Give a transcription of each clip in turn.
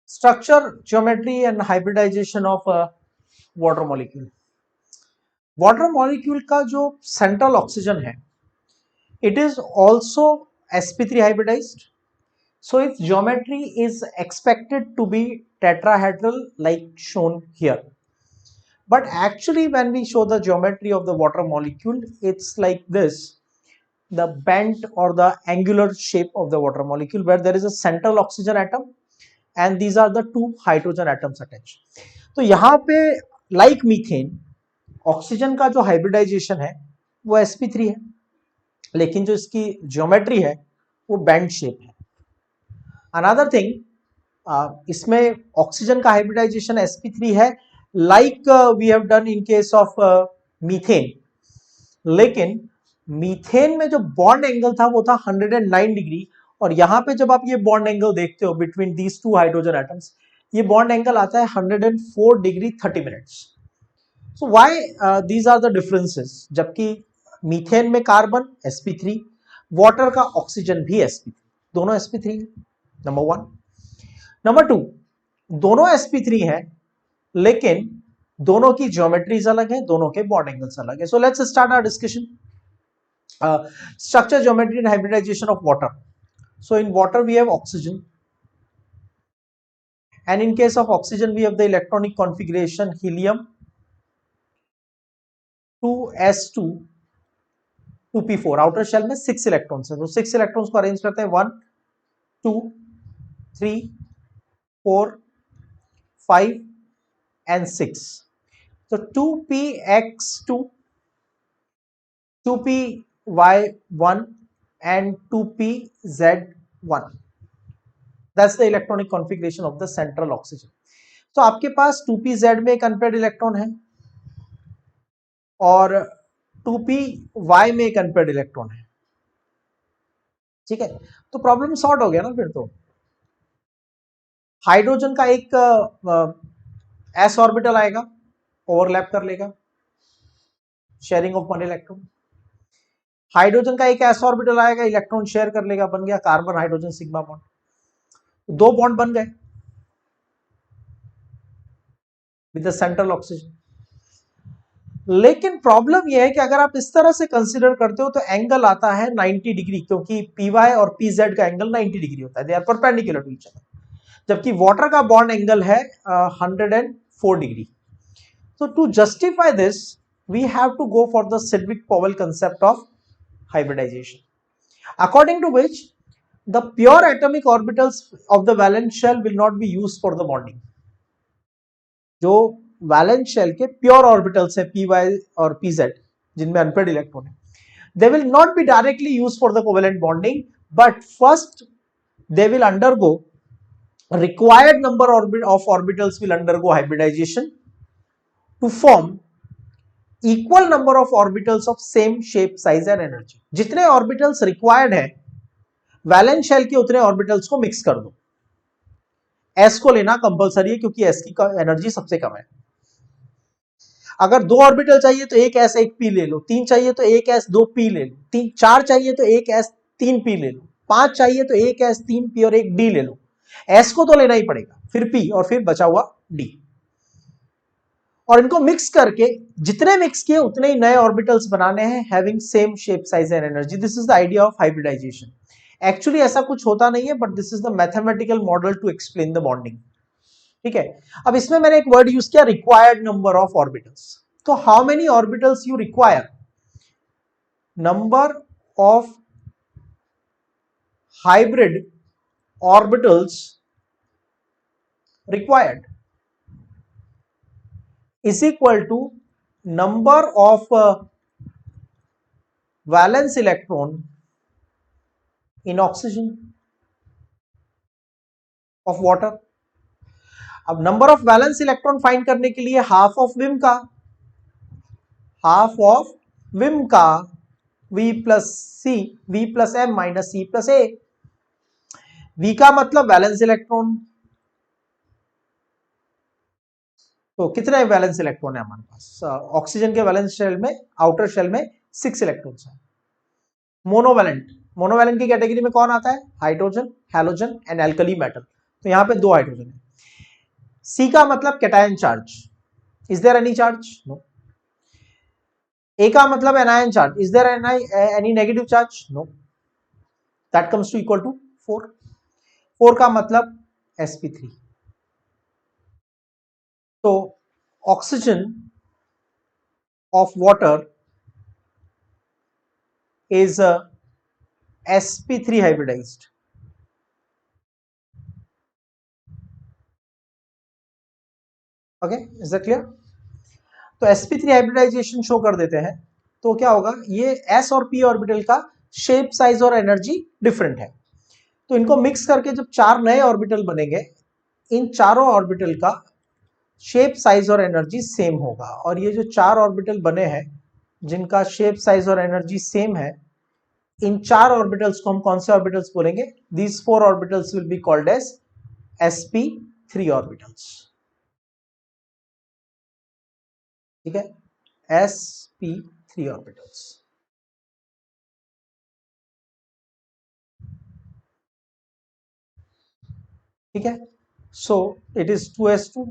Structure, geometry and hybridization of water molecule. Water molecule का जो central oxygen है, it is also sp3 hybridized. So its geometry is expected to be tetrahedral like shown here. But actually when we show the geometry of the water molecule, it's like this, the bent or the angular shape of the water molecule, where there is a central oxygen atom and these are the two hydrogen atoms attached. तो यहाँ पे like methane, oxygen का जो hybridisation है वो sp3 है, लेकिन जो इसकी ज्योमेट्री है वो बैंड शेप है. अनदर थिंग, इसमें ऑक्सीजन का हाइब्रिडाइजेशन sp3 है, like we have done in case of methane. लेकिन मीथेन में जो बॉन्ड एंगल था वो था 109 डिग्री, और यहां पे जब आप ये बॉन्ड एंगल देखते हो between these two hydrogen atoms, ये बॉन्ड एंगल आता है 104 degree 30 minutes. So why these are the differences? जबकि मीथेन में कार्बन sp3, वाटर का ऑक्सीजन भी sp3, दोनों sp3 है. Number one. नंबर टू, दोनों sp3 है लेकिन दोनों की ज्योमेट्रीज अलग है, दोनों के बॉन्ड एंगल्स अलग है. So let's start our discussion. Structure, geometry and hybridization of water. So in water we have oxygen, and in case of oxygen we have the electronic configuration helium 2s2 2p4. Outer shell में 6 electrons है, तो 6 electrons को arrange करते हैं 1 2 3 4 5 and 6. So 2px2 2py1 and 2pz1. That's the electronic configuration of the central oxygen. तो आपके पास 2pz में एक अनपेयर्ड इलेक्ट्रॉन है और 2py में एक अनपेयर्ड इलेक्ट्रॉन है. ठीक है, तो प्रॉब्लम सॉर्ट हो गया ना. फिर तो हाइड्रोजन का एक s ऑर्बिटल आएगा, ओवरलैप कर लेगा, शेयरिंग ऑफ 1 इलेक्ट्रॉन. हाइड्रोजन का एक s ऑर्बिटल आएगा, इलेक्ट्रॉन शेयर कर लेगा, बन गया कार्बन हाइड्रोजन सिग्मा बॉन्ड. दो बॉन्ड बन गए विद द सेंट्रल ऑक्सीजन. लेकिन प्रॉब्लम यह है कि अगर आप इस तरह से कंसीडर करते हो तो एंगल आता है 90 डिग्री, क्योंकि py और pz का एंगल 90 डिग्री होता है, they are perpendicular to each other. जबकि वाटर का बॉन्ड एंगल है 104 degree. So to justify this, we have to go for the Sedgwick-Powell concept of hybridization, according to which the pure atomic orbitals of the valence shell will not be used for the bonding. जो valence shell के pure orbitals है py और pz, जिनमें unpaired electron है, they will not be directly used for the covalent bonding, but first they will undergo required number of orbitals will undergo hybridization to form equal number of orbitals of same shape, size and energy. जितने orbitals required है valence shell के उतने orbitals को mix कर दो. s को लेना compulsory है क्योंकि s की एनर्जी सबसे कम है. अगर 2 ऑर्बिटल चाहिए तो एक s 1 p ले लो, 3 चाहिए तो एक s 2 p ले लो, 4 चाहिए तो एक s 3 p ले लो, 5 चाहिए तो एक s 3 p और एक d ले लो. s को तो लेना ही पड़ेगा, फिर p और फिर बचा हुआ d, और इनको मिक्स करके जितने मिक्स किए उतने ही नए ऑर्बिटल्स बनाने हैं having same shape, size and energy. This is the idea of hybridisation. Actually ऐसा कुछ होता नहीं है, but this is the mathematical model to explain the bonding. ठीक है, अब इसमें मैंने एक वर्ड यूज किया, रिक्वायर्ड नंबर ऑफ ऑर्बिटल्स. तो how many orbitals you require? Number of hybrid orbitals required is equal to number of valence electron in oxygen of water. अब number of valence electron find करने के लिए half of विम का v plus C, v plus M minus C plus A. v का मतलब valence electron, तो कितने वैलेंस इलेक्ट्रॉन है हमारे पास? ऑक्सीजन के वैलेंस शेल में, आउटर शेल में 6 इलेक्ट्रॉन्स हैं. मोनोवैलेंट की कैटेगरी में कौन आता है? Hydrogen, halogen and alkali metal. तो यहां पे 2 हाइड्रोजन है. C का मतलब cation charge, is there any charge? No. A का मतलब anion charge, is there any negative charge? No. That comes to equal to 4. 4 का मतलब sp3. तो oxygen of water is sp3 hybridized. Okay, is that clear? तो sp3 hybridisation show कर देते हैं. तो क्या होगा, ये s और p ऑर्बिटल का शेप, साइज और एनर्जी डिफरेंट है. तो इनको मिक्स करके जब 4 नए ऑर्बिटल बनेंगे, इन चारों ऑर्बिटल का शेप, साइज और एनर्जी सेम होगा. और ये जो 4 ऑर्बिटल बने हैं जिनका शेप, साइज और एनर्जी सेम है, इन 4 ऑर्बिटल्स को हम कौन से ऑर्बिटल्स बोलेंगे? These 4 orbitals will be called as sp3 orbitals. ठीक है, sp3 ऑर्बिटल्स. ठीक है, सो इट इज 2s2.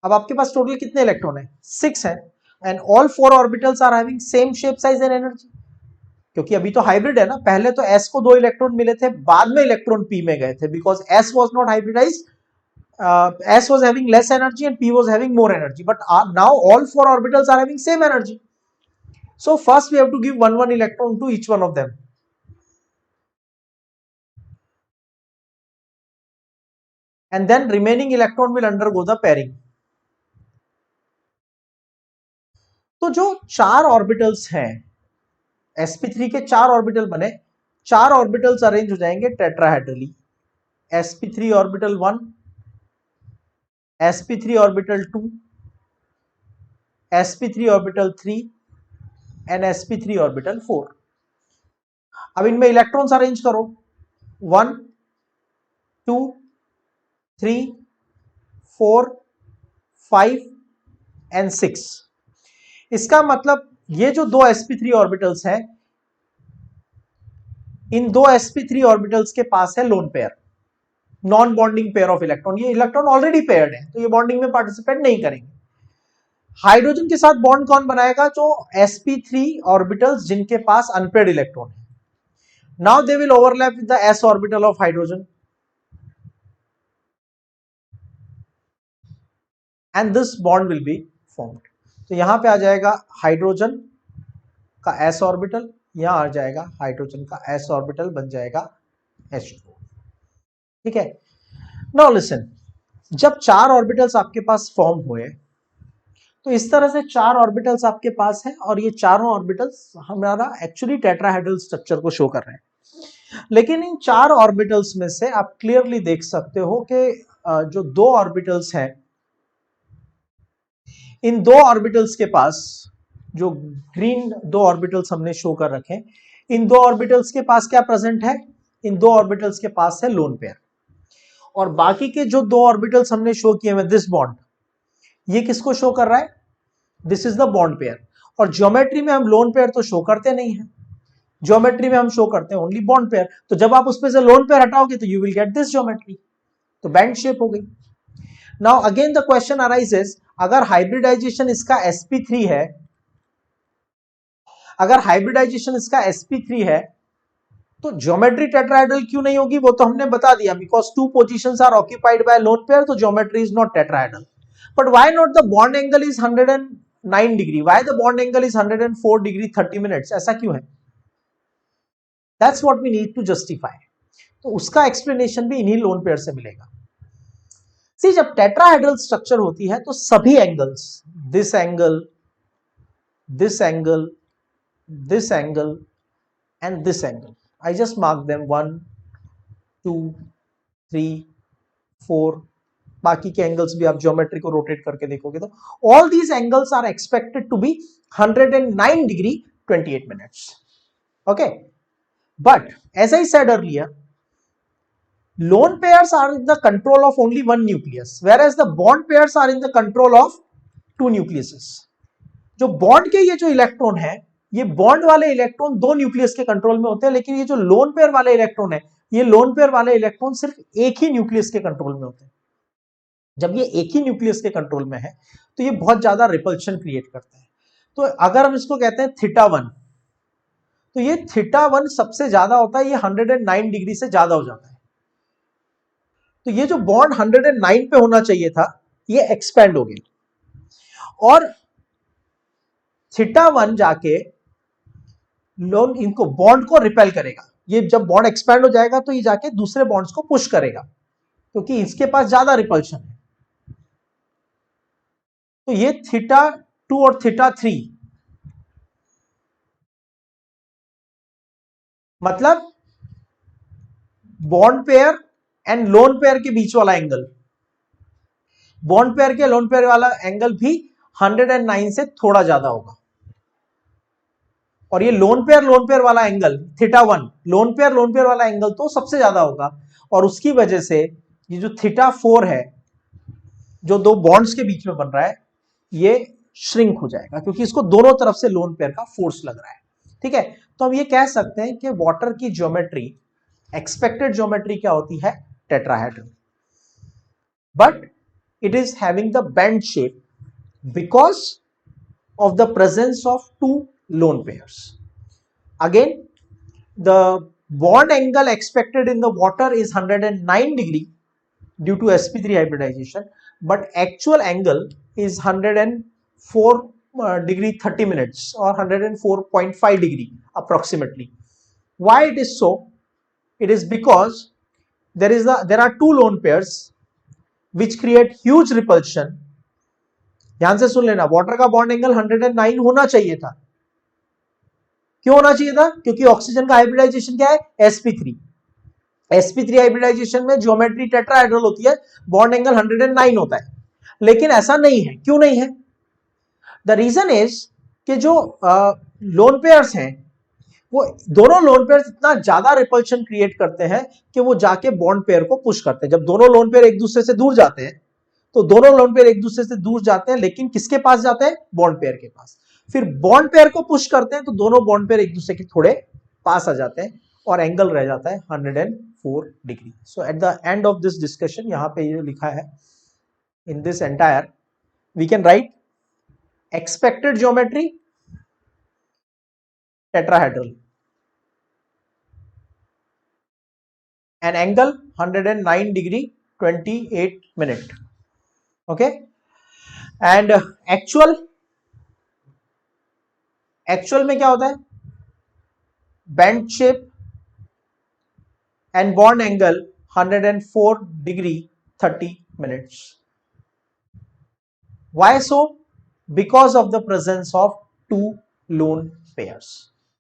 अब आपके पास टोटल कितने इलेक्ट्रॉन है? 6 है. And all 4 orbitals are having same shape, size and energy. क्योंकि अभी तो हाइब्रिड है ना, पहले तो s को 2 इलेक्ट्रॉन मिले थे, बाद में इलेक्ट्रॉन p में गए थे, because s was not hybridised. S was having less energy and P was having more energy, but now all 4 orbitals are having same energy. So first we have to give one electron to each one of them. And then remaining electron will undergo the pairing. तो जो 4 orbitals हैं, sp3 के 4 orbital बने, 4 orbitals arrange हो जाएंगे tetrahedrally. sp3 orbital 1, sp3 orbital 2, sp3 orbital 3 and sp3 orbital 4. अब इनमें electrons arrange करो. 1, 2, 3, 4, 5 एंड 6. इसका मतलब ये जो 2 sp3 ऑर्बिटल्स हैं, इन 2 sp3 ऑर्बिटल्स के पास है lone pair, non bonding pair of electron. ये इलेक्ट्रॉन ऑलरेडी पेयर्ड है, तो ये बॉन्डिंग में पार्टिसिपेट नहीं करेंगे. हाइड्रोजन के साथ बॉन्ड कौन बनाएगा? जो sp3 ऑर्बिटल्स जिनके पास अनपेयर्ड इलेक्ट्रॉन है. Now they will overlap with the s orbital of hydrogen and this bond will be formed. तो यहां पे आ जाएगा हाइड्रोजन का s ऑर्बिटल, यहां आ जाएगा हाइड्रोजन का s ऑर्बिटल, बन जाएगा H2. ठीक है. नाउ लिसन, जब 4 ऑर्बिटल्स आपके पास फॉर्म हुए, तो इस तरह से 4 ऑर्बिटल्स आपके पास है, और ये चारों ऑर्बिटल्स हमारा एक्चुअली टेट्राहेड्रल स्ट्रक्चर को शो कर रहे हैं. लेकिन इन 4 ऑर्बिटल्स में से आप क्लियरली देख सकते हो कि जो 2 ऑर्बिटल्स हैं, इन 2 ऑर्बिटल्स के पास, जो ग्रीन 2 ऑर्बिटल्स हमने शो कर रखे, इन 2 ऑर्बिटल्स के पास क्या प्रेजेंट है? इन 2 ऑर्बिटल्स के पास है लोन पेयर. और बाकी के जो 2 ऑर्बिटल्स हमने शो किए हैं, दिस बॉन्ड, ये किसको शो कर रहा है? This is the bond pair. और ज्योमेट्री में हम लोन पेयर तो शो करते नहीं है, ज्योमेट्री में हम शो करते हैं ओनली बॉन्ड पेयर. तो जब आप उसमें से लोन पेयर हटाओगे तो you will get this geometry. तो बैंड शेप हो गई. Now again the question arises, अगर हाइब्रिडाइजेशन इसका sp3 है, अगर हाइब्रिडाइजेशन इसका sp3 है, तो ज्योमेट्री टेट्राहेड्रल क्यों नहीं होगी? वो तो हमने बता दिया, because 2 positions are occupied by lone pair, तो geometry is not tetrahedral. But why not the bond angle is 109 degree? Why the bond angle is 104 degree 30 minutes? ऐसा क्यों है? That's what we need to justify. तो उसका explanation भी इन्हीं lone pair से मिलेगा. सी, जब टेट्राहेड्रल स्ट्रक्चर होती है तो सभी angles, this angle, this angle, this angle and this angle, I just mark them 1, 2, 3, 4. बाकी के एंगल्स भी आप ज्योमेट्री को रोटेट करके देखोगे तो all these angles are expected to be 109 degree 28 minutes. Okay, but as I said earlier, lone pairs are in the control of only one nucleus, whereas the bond pairs are in the control of 2 nucleuses. जो bond के ये जो electron है, ये bond वाले electron 2 nucleus के control में होते हैं, लेकिन ये जो लोन पेयर वाले इलेक्ट्रॉन है, ये लोन पेयर वाले इलेक्ट्रॉन सिर्फ एक ही न्यूक्लियस के कंट्रोल में होते हैं. जब ये एक ही न्यूक्लियस के कंट्रोल में है तो ये बहुत ज्यादा रिपल्शन क्रिएट करते हैं। तो अगर हम इसको कहते हैं θ1, तो ये θ1 सबसे ज्यादा होता है, ये 109 डिग्री से ज्यादा हो जाता है। तो ये जो बॉन्ड 109 पे होना चाहिए था ये एक्सपेंड हो गया और θ1 जाके लोन इनको बॉन्ड को रिपेल करेगा। ये जब बॉन्ड एक्सपेंड हो जाएगा तो ये जाके दूसरे बॉन्ड्स को पुश करेगा क्योंकि इसके पास ज्यादा रिपल्शन है। तो ये θ2 और θ3 मतलब bond pair and lone pair के बीच वाला एंगल, बॉन्ड पेयर के लोन पेयर वाला एंगल भी 109 से थोड़ा ज्यादा होगा। और ये लोन पेयर वाला एंगल θ1, लोन पेयर वाला एंगल तो सबसे ज्यादा होगा और उसकी वजह से ये जो θ4 है जो दो बॉन्ड्स के बीच में बन रहा है ये श्रिंक हो जाएगा क्योंकि इसको दोनों तरफ से लोन पेयर का फोर्स लग रहा है। ठीक है, तो हम ये कह सकते हैं कि वाटर की ज्योमेट्री, एक्सपेक्टेड ज्योमेट्री क्या होती है, tetrahedral, but it is having the bend shape because of the presence of two lone pairs. Again, the bond angle expected in the water is 109 degree due to sp3 hybridization, but actual angle is 104 degree 30 minutes or 104.5 degree approximately. Why it is so? It is because there are two lone pairs which create huge repulsion. ध्यान से सुन लेना, water का bond angle 109 होना चाहिए था। क्यों होना चाहिए था? क्योंकि ऑक्सीजन का हाइब्रिडाइजेशन क्या है, sp3। sp3 हाइब्रिडाइजेशन में ज्योमेट्री टेट्राहेड्रल होती है, बॉन्ड एंगल 109 होता है। लेकिन ऐसा नहीं है। क्यों नहीं है? द रीजन इज कि जो लोन पेयर्स हैं वो दोनों लोन पेयर इतना ज्यादा रिपल्शन क्रिएट करते हैं कि वो जाके बॉन्ड पेयर को पुश करते हैं। जब दोनों लोन पेयर एक दूसरे से दूर जाते हैं तो दोनों लोन पेयर एक दूसरे से दूर जाते हैं, लेकिन किसके पास जाते हैं, बॉन्ड पेयर के पास। फिर बॉन्ड पेयर को पुश करते हैं तो दोनों बॉन्ड पेयर एक दूसरे के थोड़े पास आ जाते हैं और एंगल रह जाता है 104 degree. So at the end of this discussion यहां पे ये लिखा है, in this entire we can write expected geometry tetrahedral and angle 109 degree 28 minute. Okay, and actual में क्या होता है, bend shape and bond angle 104 degree 30 minutes. Why so? Because of the presence of two lone pairs.